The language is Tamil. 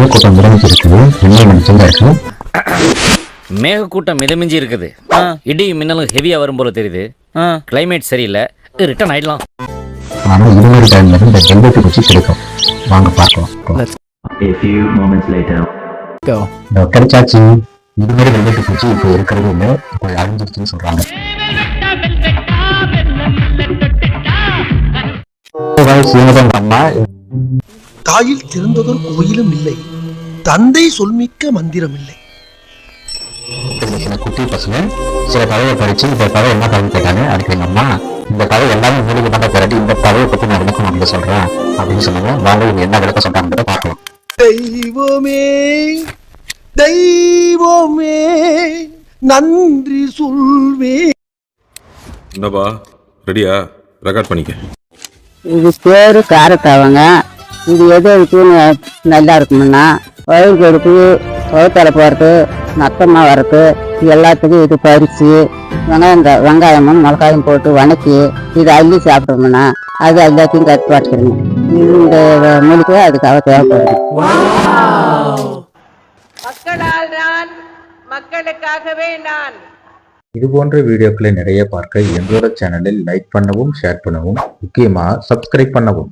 மேகக்கூட்டம் மிதமிஞ்சி இருக்குது. என்ன நினைச்சுதான் இருக்கு. மேகக்கூட்டம் மிதமிஞ்சி இருக்குது. இடி மின்னலும் ஹெவியா வரும் போல தெரியுது. கிளைமேட் சரியில்லை, ரிட்டர்ன் ஆயிடலாம். ஆனா இது மாதிரி டைம்ல இந்த வெல்வெட் குச்சி கிடைக்கும். வாங்க பார்க்கலாம். A few moments later. கிடைச்சாச்சு. இது மாதிரி வெல்வெட் குச்சி இப்போ இருக்கிறது இல்லை, இப்போ அழிஞ்சிருச்சுன்னு சொல்றாங்க. அம்மா தாயில் திறந்ததொரு கோயிலும் இல்லை, தந்தை சொல்மிக்க மந்திரம் இல்லை. சில குட்டி பசங்க சில கதையை படிச்சு இந்த கதை என்ன கதை கேட்டாங்க. அதுக்கு எங்க அம்மா இந்த கதை எல்லாமே மூலிகை பண்ண பிறகு இந்த கதையை பத்தி நான் விளக்கம் அப்படின்னு சொல்றேன் அப்படின்னு சொன்னாங்க. வாங்க இவங்க என்ன விளக்கம் சொல்றாங்க பார்க்கலாம். தெய்வமே தெய்வமே நன்றி சொல்வே. என்னப்பா ரெடியா? ரெக்கார்ட் பண்ணிக்க. இது பேரு காரத்தாவங்க. இது எது எதுக்குன்னு நல்லா இருக்குமுன்னா வயிறு கெடுப்பு, வகுத்தலை போகிறது, நத்தமாக வர்றது, எல்லாத்துக்கும் இது பறித்து வெங்காயமும் மிளகாயும் போட்டு வணக்கி இது அள்ளி சாப்பிட்டோம்னா அது எல்லாத்தையும் கட்டுப்பாட்டுக்கணும். இந்த மூலிகை அதுக்காக தேவைப்படுது. மக்களால் நான், மக்களுக்காகவே நான். இது போன்ற வீடியோக்களை நிறைய பார்க்க எங்களோட சேனலில் லைக் பண்ணவும், ஷேர் பண்ணவும், முக்கியமாக சப்ஸ்கிரைப் பண்ணவும்.